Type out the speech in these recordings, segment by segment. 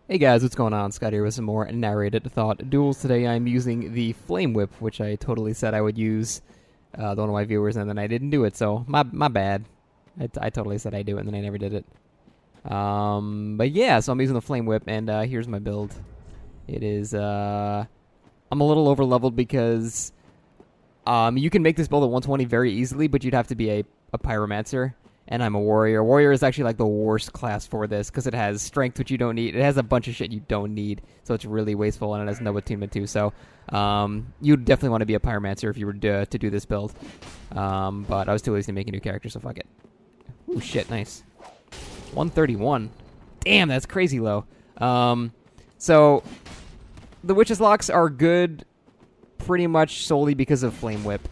Hey guys, what's going on? Scott here with some more Narrated Thought Duels. Today I'm using the Flame Whip, which I totally said I would use to one of my viewers, and then I didn't do it, so my bad. I totally said I'd do it, and then I never did it. But yeah, so I'm using the Flame Whip, and here's my build. It is, I'm a little over-leveled because you can make this build at 120 very easily, but you'd have to be a Pyromancer. And I'm a warrior. Warrior is actually like the worst class for this because it has strength, which you don't need. It has a bunch of shit you don't need, so it's really wasteful, and it has no attunement too. So you'd definitely want to be a pyromancer if you were to do this build. But I was too lazy to make a new character, so fuck it. Ooh, shit, nice. 131. Damn, that's crazy low. So the Witch's Locks are good pretty much solely because of Flame Whip.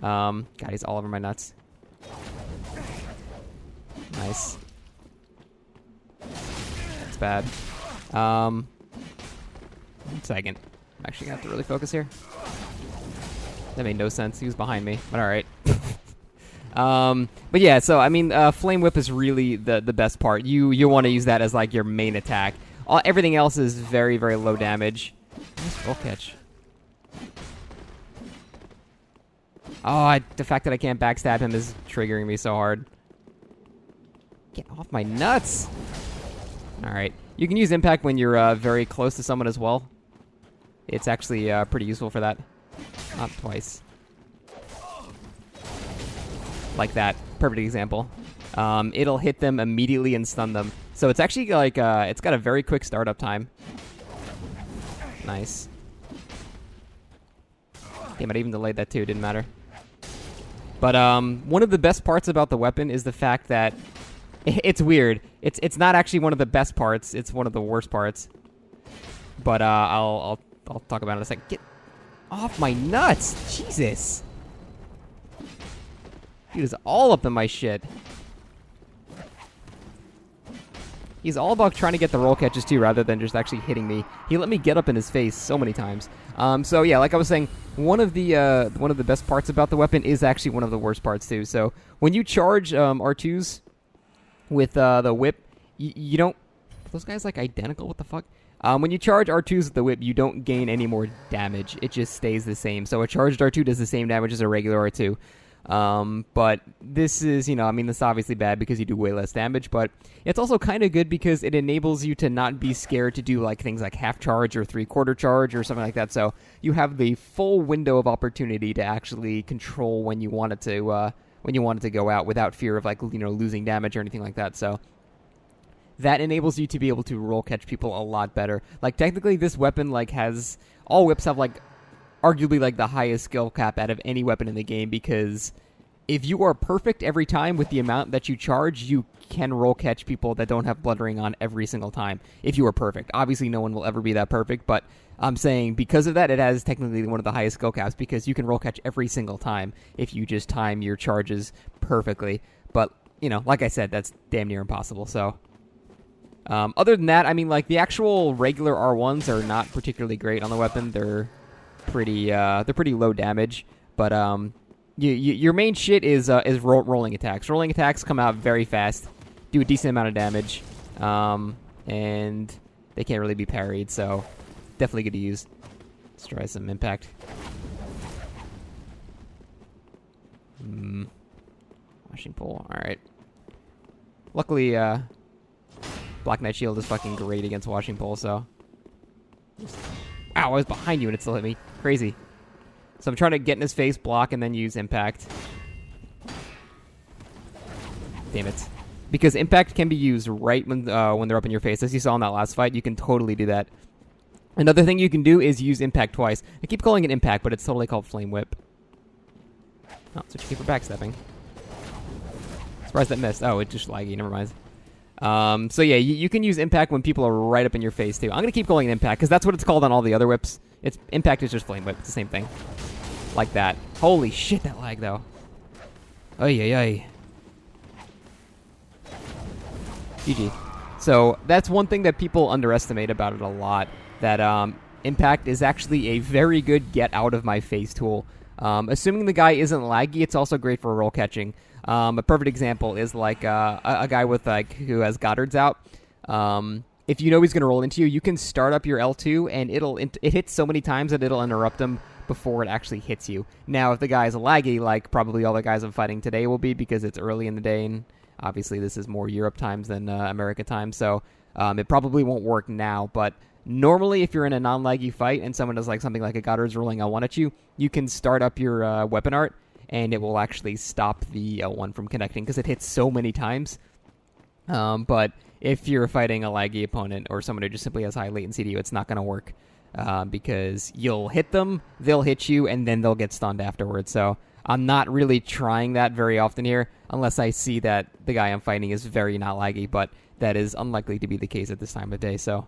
God, he's all over my nuts. Nice. That's bad. 1 second. I'm actually gonna have to really focus here. That made no sense. He was behind me, but alright. But yeah, so I mean, Flame Whip is really the best part. You want to use that as like your main attack. Everything else is very, very low damage. Nice roll catch. Oh, the fact that I can't backstab him is triggering me so hard. Get off my nuts! Alright. You can use impact when you're very close to someone as well. It's actually pretty useful for that. Not twice. Like that. Perfect example. It'll hit them immediately and stun them. So it's actually like, it's got a very quick startup time. Nice. Damn, I even delayed that too, didn't matter. But one of the best parts about the weapon is the fact that it's weird. It's not actually one of the best parts. It's one of the worst parts. But I'll talk about it in a second. Get off my nuts! Jesus! Dude is all up in my shit. He's all about trying to get the roll catches too, rather than just actually hitting me. He let me get up in his face so many times. So yeah, like I was saying, one of the best parts about the weapon is actually one of the worst parts too. So when you charge R2s with the whip, you don't... Are those guys like identical? What the fuck? When you charge R2s with the whip, you don't gain any more damage. It just stays the same. So a charged R2 does the same damage as a regular R2. But this is, I mean, this is obviously bad because you do way less damage, but it's also kind of good because it enables you to not be scared to do like things like half charge or 3/4 charge or something like that. So you have the full window of opportunity to actually control when you want it to go out without fear of like, losing damage or anything like that. So that enables you to be able to roll catch people a lot better. Like technically this weapon like has, all whips have like arguably like the highest skill cap out of any weapon in the game, because if you are perfect every time with the amount that you charge, you can roll catch people that don't have Blood Ring on every single time if you are perfect. Obviously no one will ever be that perfect, but I'm saying because of that, it has technically one of the highest skill caps because you can roll catch every single time if you just time your charges perfectly. But, like I said, that's damn near impossible. So other than that, I mean, like the actual regular R1s are not particularly great on the weapon. They're pretty low damage, but your main shit is rolling attacks. Rolling attacks come out very fast, do a decent amount of damage, and they can't really be parried, so definitely good to use. Let's try some impact. Washing pole, alright. Luckily, Black Knight Shield is fucking great against washing pole, so... Ow, I was behind you and it still hit me. Crazy. So I'm trying to get in his face, block, and then use impact. Damn it. Because impact can be used right when they're up in your face. As you saw in that last fight, you can totally do that. Another thing you can do is use impact twice. I keep calling it impact, but it's totally called Flame Whip. Oh, switch key for backstepping. Surprised that missed. Oh, it just laggy. Never mind. So yeah, you can use impact when people are right up in your face too. I'm gonna keep calling it impact because that's what it's called on all the other whips. Impact is just Flame Whip. It's the same thing. Like that. Holy shit, that lag though. Ay ay ay. GG. So that's one thing that people underestimate about it a lot. That impact is actually a very good get out of my face tool. Assuming the guy isn't laggy, it's also great for roll catching. A perfect example is like a guy with who has Goddard's out. if you know he's going to roll into you, you can start up your L2, and it hits so many times that it'll interrupt him before it actually hits you. Now, if the guy's laggy, like probably all the guys I'm fighting today will be because it's early in the day, and obviously this is more Europe times than America time, so it probably won't work now. But normally, if you're in a non-laggy fight and someone does like something like a Goddard's rolling L1 at you, you can start up your weapon art, and it will actually stop the L1 from connecting because it hits so many times. But if you're fighting a laggy opponent or someone who just simply has high latency to you, it's not going to work because you'll hit them, they'll hit you, and then they'll get stunned afterwards. So I'm not really trying that very often here unless I see that the guy I'm fighting is very not laggy, but that is unlikely to be the case at this time of day. So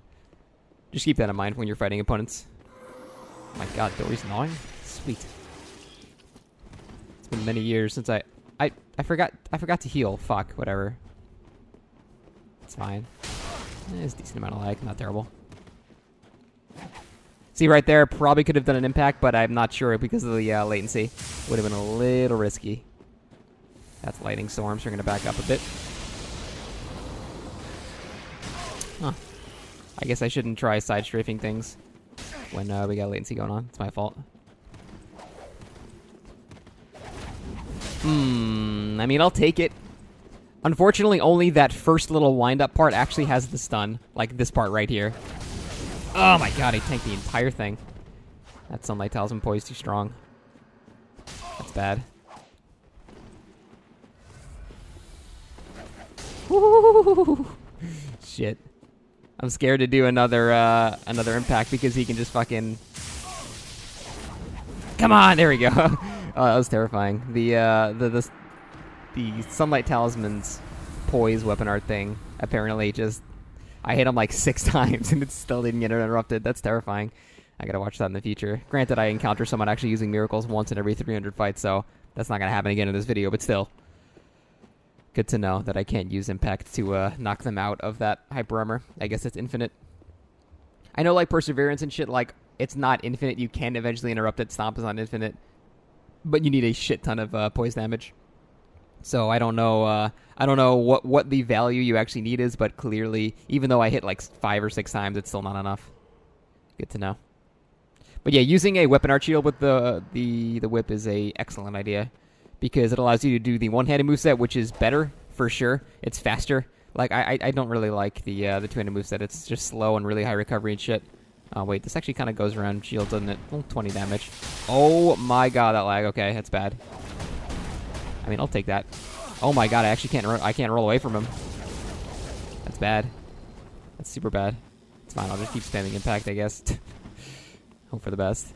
just keep that in mind when you're fighting opponents. Oh my god, Dory's gnawing? Sweet. It's been many years since I forgot to heal. Fuck, whatever. It's fine. It's a decent amount of lag, not terrible. See right there, probably could have done an impact, but I'm not sure because of the latency. Would have been a little risky. That's lightning storms. We're going to back up a bit. Huh. I guess I shouldn't try side strafing things when we got latency going on. It's my fault. I mean, I'll take it. Unfortunately, only that first little wind-up part actually has the stun. Like this part right here. Oh my god, I tanked the entire thing. That Sunlight Talisman poise too strong. That's bad. Woo! Shit. I'm scared to do another impact because he can just fucking... Come on, there we go. Oh, that was terrifying. The Sunlight Talisman's poise weapon art thing apparently just... I hit him like 6 times and it still didn't get interrupted. That's terrifying. I gotta watch that in the future. Granted, I encounter someone actually using miracles once in every 300 fights, so that's not gonna happen again in this video, but still. Good to know that I can't use impact to knock them out of that hyper armor. I guess it's infinite. I know like perseverance and shit, like it's not infinite. You can eventually interrupt it. Stomp is not infinite. But you need a shit ton of poise damage. So I don't know what the value you actually need is, but clearly, even though I hit like 5 or 6 times, it's still not enough. Good to know. But yeah, using a weapon art shield with the whip is a excellent idea because it allows you to do the one-handed moveset, which is better for sure. It's faster. Like I don't really like the two-handed moveset. It's just slow and really high recovery and shit. Oh wait, this actually kind of goes around shield, doesn't it? Oh, 20 damage. Oh my god, that lag. Okay, that's bad. I mean, I'll take that. Oh my god, I actually can't roll away from him. That's bad. That's super bad. It's fine, I'll just keep spamming impact, I guess. Hope for the best.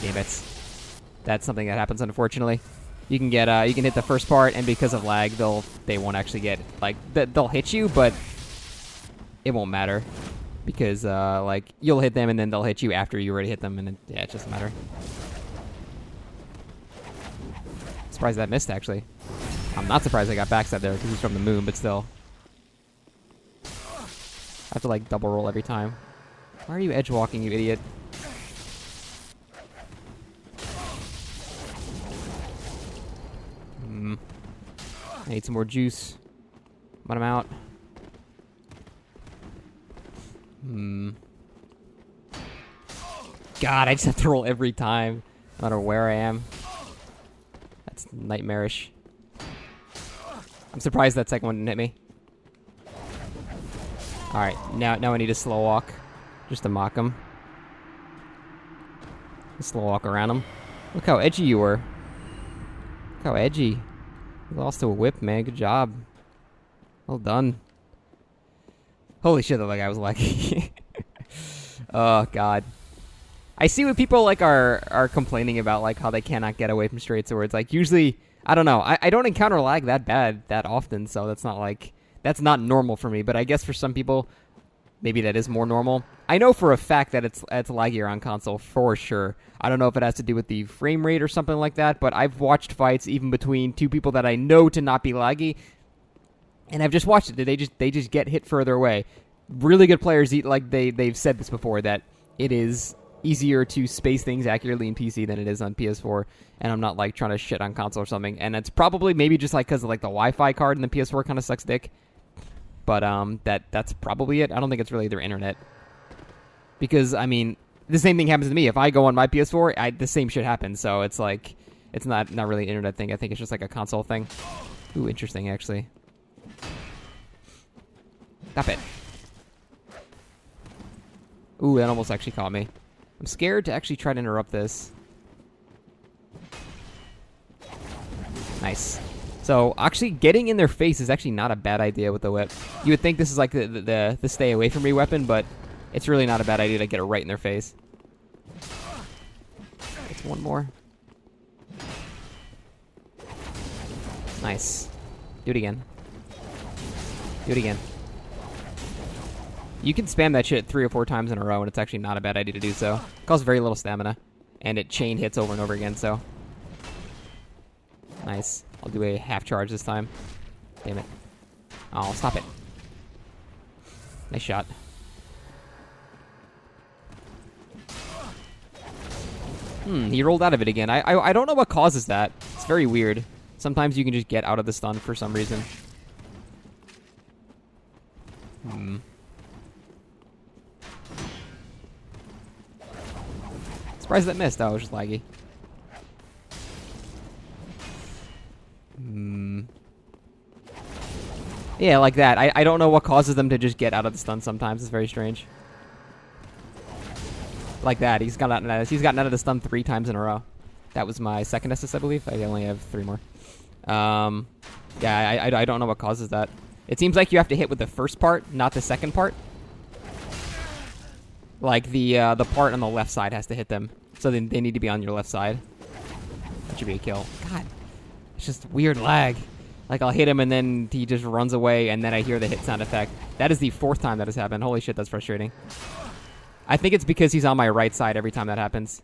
Damn it. That's something that happens, unfortunately. You can get, you can hit the first part, and because of lag, they won't actually get, like, they'll hit you, but it won't matter. Because, like, you'll hit them and then they'll hit you after you already hit them, and yeah, it doesn't matter. Surprised that missed, actually. I'm not surprised I got backstab there because he's from the moon, but still. I have to, like, double roll every time. Why are you edge walking, you idiot? I need some more juice. But I'm out. God, I just have to roll every time, no matter where I am. That's nightmarish. I'm surprised that second one didn't hit me. Alright, now I need a slow walk. Just to mock him. A slow walk around him. Look how edgy you were. Look how edgy. You lost to a whip, man. Good job. Well done. Holy shit, that guy was lucky. Oh, God. I see what people, like, are complaining about, like, how they cannot get away from straight swords. Like, usually, I don't know. I don't encounter lag that bad that often, so that's not, like... That's not normal for me, but I guess for some people, maybe that is more normal. I know for a fact that it's laggier on console, for sure. I don't know if it has to do with the frame rate or something like that, but I've watched fights even between two people that I know to not be laggy, and I've just watched it. They just get hit further away. Really good players, like they've said this before, that it is easier to space things accurately in PC than it is on PS4, and I'm not like trying to shit on console or something. And it's probably maybe just like because of like the Wi-Fi card in the PS4 kind of sucks dick. But that's probably it. I don't think it's really their internet, because I mean the same thing happens to me if I go on my PS4. The same shit happens. So it's like it's not really an internet thing. I think it's just like a console thing. Ooh, interesting actually. Stop it. Ooh, that almost actually caught me. I'm scared to actually try to interrupt this. Nice. So, actually getting in their face is actually not a bad idea with the whip. You would think this is like the stay away from me weapon, but it's really not a bad idea to get it right in their face. It's one more. Nice. Do it again. Do it again. You can spam that shit 3 or 4 times in a row, and it's actually not a bad idea to do so. It costs very little stamina, and it chain hits over and over again, so. Nice. I'll do a half charge this time. Damn it. Oh, stop it. Nice shot. He rolled out of it again. I don't know what causes that. It's very weird. Sometimes you can just get out of the stun for some reason. Surprised that missed. Oh, it was just laggy. Yeah, like that. I don't know what causes them to just get out of the stun sometimes. It's very strange. Like that. He's gotten out of the stun 3 times in a row. That was my second assist, I believe. I only have 3 more. Yeah, I don't know what causes that. It seems like you have to hit with the first part, not the second part. Like the part on the left side has to hit them, so then they need to be on your left side. That should be a kill. God, it's just weird lag. Like I'll hit him and then he just runs away, and then I hear the hit sound effect. That is the 4th time that has happened. Holy shit, that's frustrating. I think it's because he's on my right side every time that happens.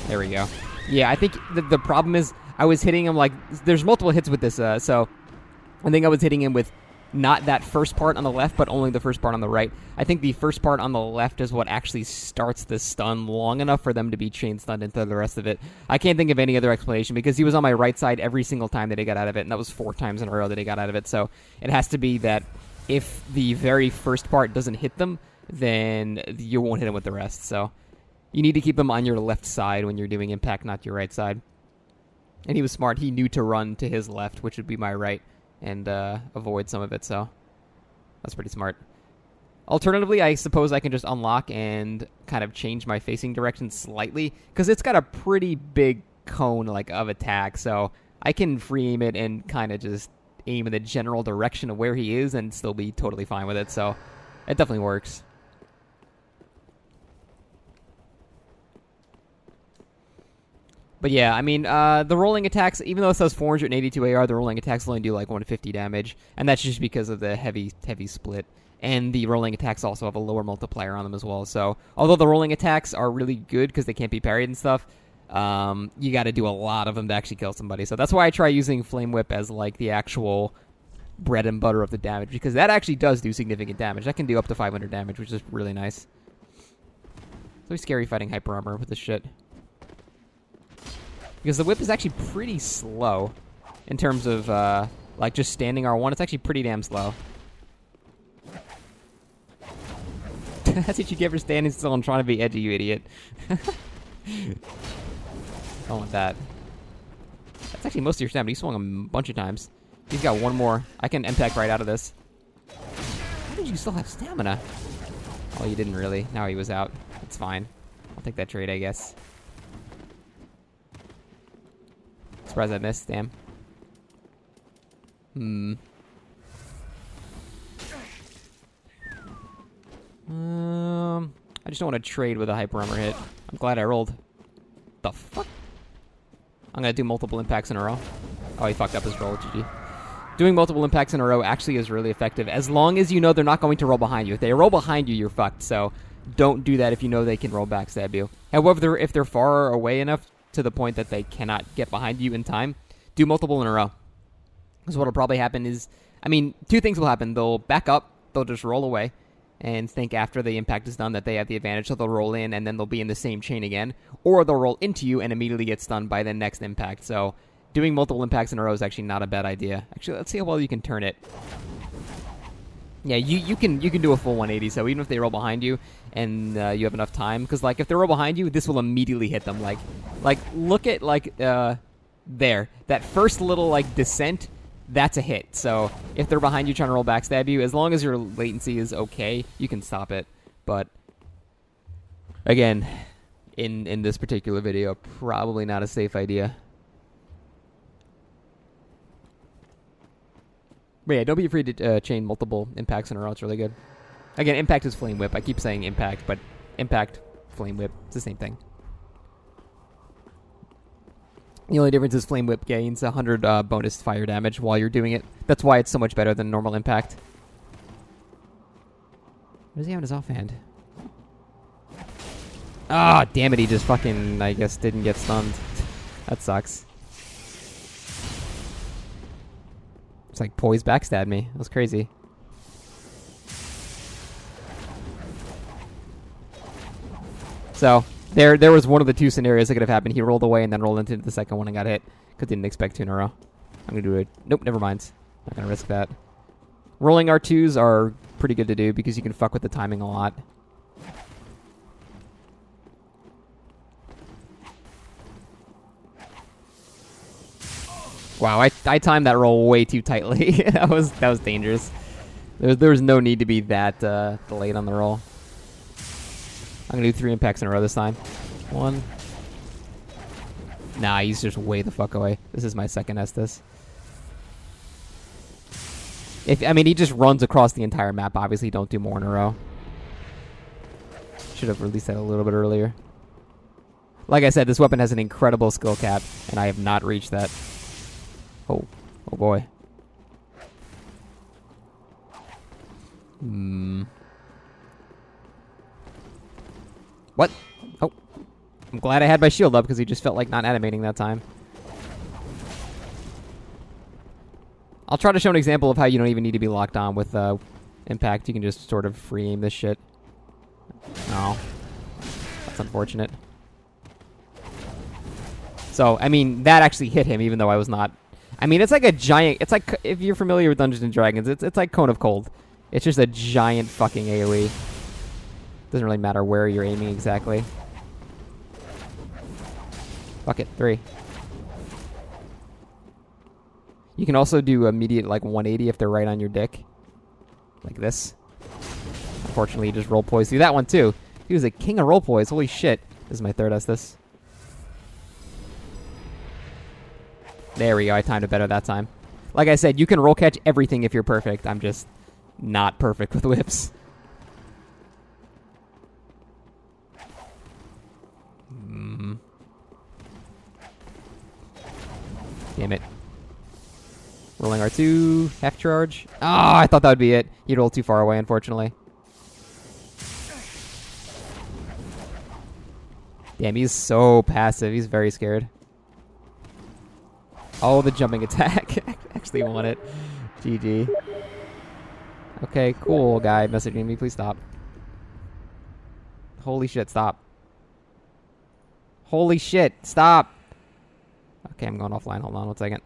There we go. Yeah, I think the problem is I was hitting him like there's multiple hits with this. So I think I was hitting him with not that first part on the left, but only the first part on the right. I think the first part on the left is what actually starts the stun long enough for them to be chain stunned into the rest of it. I can't think of any other explanation, because he was on my right side every single time that he got out of it, and that was 4 times in a row that he got out of it. So it has to be that if the very first part doesn't hit them, then you won't hit him with the rest. So you need to keep him on your left side when you're doing impact, not your right side. And he was smart. He knew to run to his left, which would be my right, and avoid some of it, so that's pretty smart. Alternatively, I suppose I can just unlock and kind of change my facing direction slightly, because it's got a pretty big cone like of attack, so I can free aim it and kind of just aim in the general direction of where he is and still be totally fine with it, so it definitely works. But yeah, I mean, the rolling attacks, even though it says 482 AR, the rolling attacks only do like 150 damage, and that's just because of the heavy split. And the rolling attacks also have a lower multiplier on them as well. So, although the rolling attacks are really good because they can't be parried and stuff, you got to do a lot of them to actually kill somebody. So that's why I try using Flame Whip as like the actual bread and butter of the damage, because that actually does do significant damage. That can do up to 500 damage, which is really nice. It's always scary fighting Hyper Armor with this shit, because the whip is actually pretty slow in terms of, like, just standing R1. It's actually pretty damn slow. That's what you get for standing still and trying to be edgy, you idiot. Don't want that. That's actually most of your stamina. You swung him a bunch of times. He's got 1 more. I can impact right out of this. How did you still have stamina? Oh, you didn't really. Now he was out. It's fine. I'll take that trade, I guess. Surprised I missed, damn. I just don't want to trade with a Hyper Armor hit. I'm glad I rolled. The fuck? I'm gonna do multiple impacts in a row. Oh, he fucked up his roll, GG. Doing multiple impacts in a row actually is really effective, as long as you know they're not going to roll behind you. If they roll behind you, you're fucked, so don't do that if you know they can roll backstab you. However, if they're far away enough to the point that they cannot get behind you in time, do multiple in a row. Because what'll probably happen is, I mean, 2 things will happen. They'll back up, they'll just roll away, and think after the impact is done that they have the advantage, so they'll roll in and then they'll be in the same chain again, or they'll roll into you and immediately get stunned by the next impact. So doing multiple impacts in a row is actually not a bad idea. Actually, let's see how well you can turn it. Yeah, you can do a full 180. So even if they roll behind you and you have enough time, because like if they roll behind you, this will immediately hit them. Like look at there, that first little like descent. That's a hit. So if they're behind you trying to roll backstab you, as long as your latency is okay, you can stop it. But again, in this particular video, probably not a safe idea. But yeah, don't be afraid to chain multiple impacts in a row. It's really good. Again, impact is flame whip. I keep saying impact, but impact, flame whip, it's the same thing. The only difference is flame whip gains 100 bonus fire damage while you're doing it. That's why it's so much better than normal impact. What does he have in his offhand? Ah, damn it, he just fucking, I guess, didn't get stunned. That sucks. It's like poise backstabbed me. That was crazy. So there was one of the two scenarios that could have happened. He rolled away and then rolled into the second one and got hit because didn't expect 2 in a row. I'm gonna do it. Nope, never mind. Not gonna risk that. Rolling R2s are pretty good to do because you can fuck with the timing a lot. Wow, I timed that roll way too tightly. that was dangerous. There was no need to be that delayed on the roll. I'm gonna do 3 impacts in a row this time. 1. Nah, he's just way the fuck away. This is my second Estus. I mean, he just runs across the entire map. Obviously, don't do more in a row. Should have released that a little bit earlier. Like I said, this weapon has an incredible skill cap, and I have not reached that. Oh boy. What? Oh. I'm glad I had my shield up because he just felt like not animating that time. I'll try to show an example of how you don't even need to be locked on with impact. You can just sort of free aim this shit. No. That's unfortunate. So, I mean, that actually hit him even though I was not... I mean, it's like a giant... It's like, if you're familiar with Dungeons & Dragons, it's like Cone of Cold. It's just a giant fucking AoE. Doesn't really matter where you're aiming exactly. Fuck it, 3. You can also do immediate, like, 180 if they're right on your dick. Like this. Unfortunately, he just roll poise through that one, too. He was a king of roll poise. Holy shit. This is my third Estus. There we go. I timed it better that time. Like I said, you can roll catch everything if you're perfect. I'm just not perfect with whips. Damn it. Rolling R2. Half charge. Ah, I thought that would be it. He rolled too far away, unfortunately. Damn, he's so passive. He's very scared. Oh, the jumping attack. Actually won it. GG. Okay, cool guy messaging me. Please stop. Holy shit, stop. Holy shit, stop. Okay, I'm going offline. Hold on 1 second.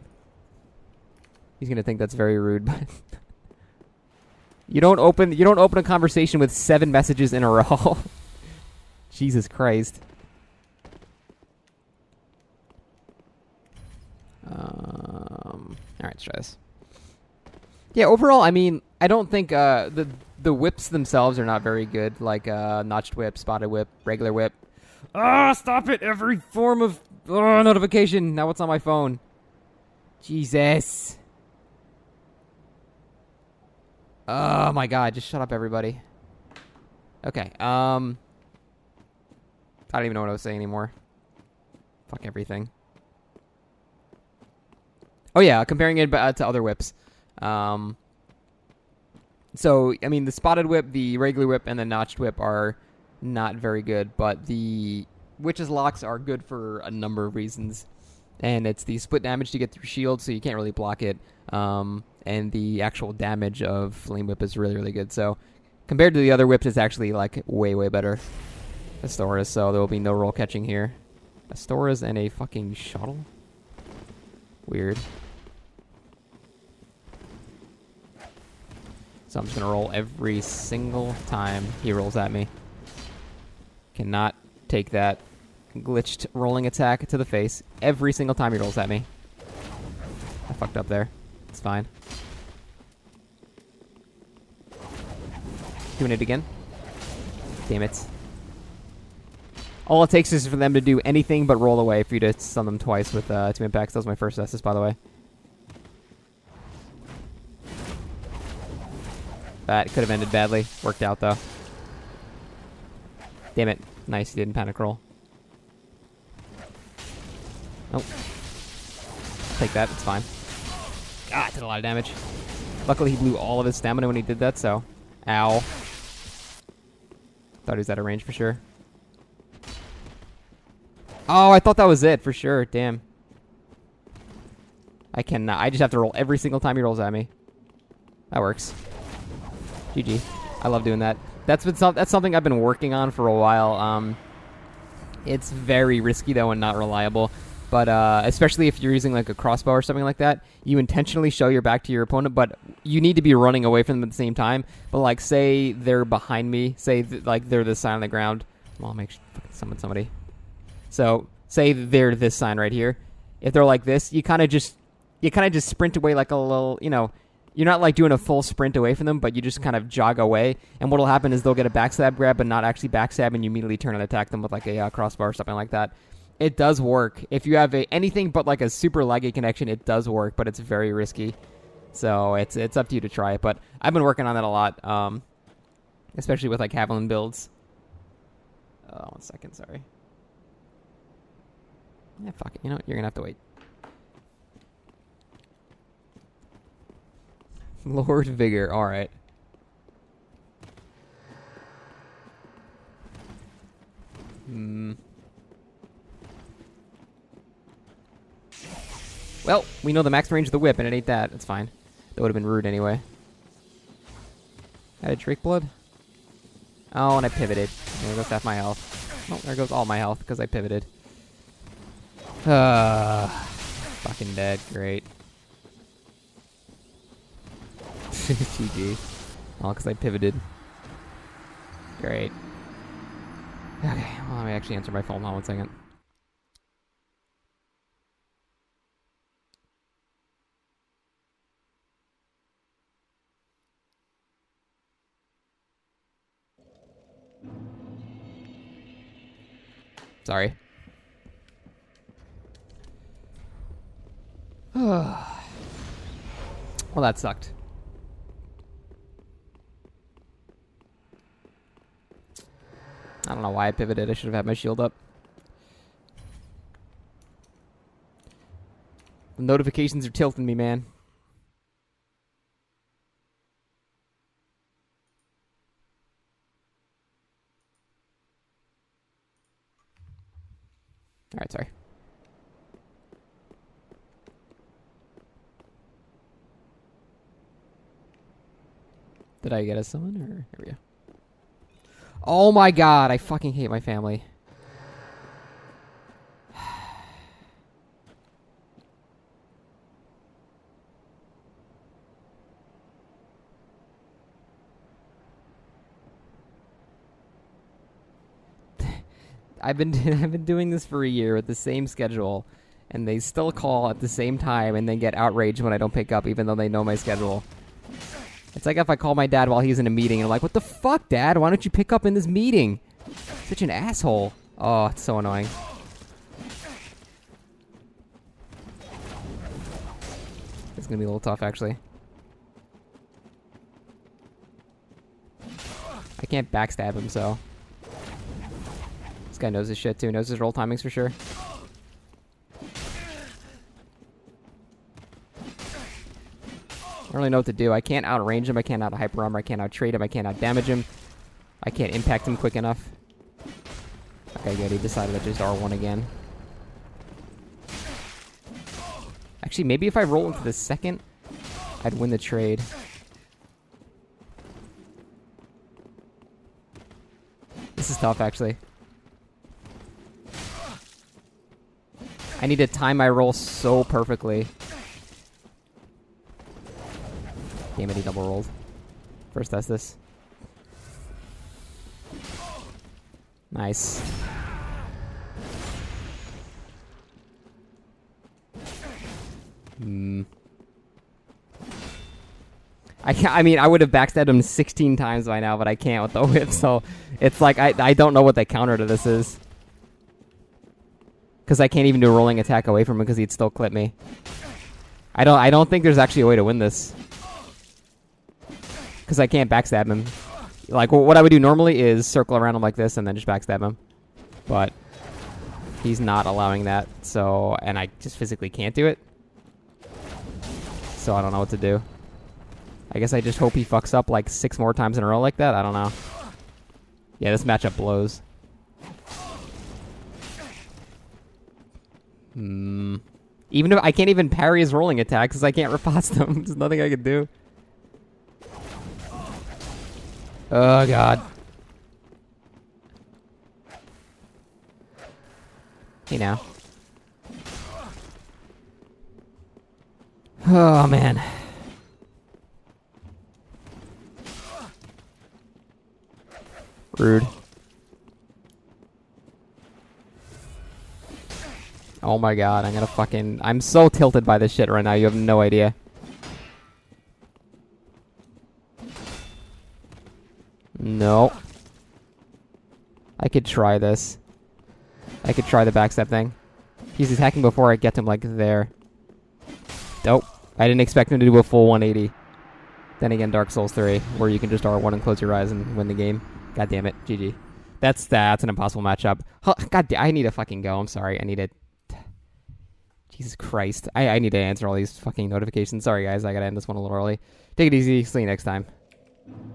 He's gonna think that's very rude, but you don't open a conversation with 7 messages in a row. Jesus Christ. All right, let's try this. Yeah, overall, I mean, I don't think the whips themselves are not very good. Like notched whip, spotted whip, regular whip. Ah, stop it! Every form of notification. Now what's on my phone? Jesus. Oh my god, just shut up, everybody. Okay, I don't even know what I was saying anymore. Fuck everything. Oh yeah, comparing it to other whips. So, I mean, the spotted whip, the regular whip, and the notched whip are not very good, but the Witch's Locks are good for a number of reasons. And it's the split damage to get through shield, so you can't really block it. And the actual damage of Flame Whip is really, really good. So, Compared to the other whips, it's actually like way, way better. Astoras, so there will be no roll catching here. Astoras and a fucking shuttle? Weird. So I'm just gonna roll every single time he rolls at me. Cannot take that glitched rolling attack to the face every single time he rolls at me. I fucked up there. It's fine. Doing it again. Damn it. All it takes is for them to do anything but roll away for you to stun them twice with 2 impacts. That was my first assist, by the way. That could have ended badly. Worked out, though. Damn it. Nice, he didn't panic roll. Nope. Take that, it's fine. Ah, it did a lot of damage. Luckily, he blew all of his stamina when he did that, so... Ow. Thought he was out of range for sure. Oh, I thought that was it for sure. Damn. I cannot. I just have to roll every single time he rolls at me. That works. GG. I love doing that. That's something I've been working on for a while. It's very risky though and not reliable. But especially if you're using like a crossbow or something like that, you intentionally show your back to your opponent, but you need to be running away from them at the same time. But like, say they're behind me, say like they're this side on the ground. Well, I'll make fucking summon somebody. So say they're this sign right here. If they're like this, you kind of just sprint away like a little, you know. You're not like doing a full sprint away from them, but you just kind of jog away. And what'll happen is they'll get a backstab grab, but not actually backstab, and you immediately turn and attack them with like a crossbar or something like that. It does work. If you have anything but like a super laggy connection, it does work, but it's very risky. So it's up to you to try it. But I've been working on that a lot, especially with like Haviland builds. 1 second, sorry. Yeah, fuck it. You know what? You're gonna have to wait. Lord Vigor, alright. Well, we know the max range of the whip, and it ain't that. It's fine. That would have been rude anyway. Had a Drake Blood? Oh, and I pivoted. There goes half my health. Oh, there goes all my health, because I pivoted. Fucking dead. Great. GG. All because I pivoted. Great. Okay, well, let me actually answer my phone. Hold on 1 second. Sorry. Well, that sucked. I don't know why I pivoted. I should have had my shield up. The notifications are tilting me, man. Alright, sorry. Did I get a summon, or here we go? Oh my god, I fucking hate my family. I've been doing this for a year with the same schedule, and they still call at the same time and then get outraged when I don't pick up, even though they know my schedule. It's like if I call my dad while he's in a meeting and I'm like, what the fuck, Dad? Why don't you pick up in this meeting? Such an asshole. Oh, it's so annoying. It's gonna be a little tough, actually. I can't backstab him, so... This guy knows his shit, too. Knows his roll timings for sure. I don't really know what to do. I can't outrange him. I can't out-hyper armor. I can't out-trade him. I can't out-damage him. I can't impact him quick enough. Okay, good. He decided to just R1 again. Actually, maybe if I roll into the second, I'd win the trade. is tough, actually. I need to time my roll so perfectly. Damn it, he double rolled. First test this. Nice. I mean, I would have backstabbed him 16 times by now, but I can't with the whip, so it's like I don't know what the counter to this is. Because I can't even do a rolling attack away from him because he'd still clip me. I don't think there's actually a way to win this. Because I can't backstab him. Like, what I would do normally is circle around him like this and then just backstab him. But he's not allowing that, so... And I just physically can't do it. So I don't know what to do. I guess I just hope he fucks up like 6 more times in a row like that. I don't know. Yeah, this matchup blows. Even if I can't even parry his rolling attack because I can't riposte him. There's nothing I can do. Oh, God. Hey, now. Oh, man. Rude. Oh my god, I'm gonna fucking... I'm so tilted by this shit right now, you have no idea. No. I could try this. I could try the backstep thing. He's attacking before I get him, like, there. Nope. I didn't expect him to do a full 180. Then again, Dark Souls 3, where you can just R1 and close your eyes and win the game. God damn it. GG. That's an impossible matchup. God damn, I need to fucking go. I'm sorry. I need to... Jesus Christ. I need to answer all these fucking notifications. Sorry, guys. I gotta end this one a little early. Take it easy. See you next time.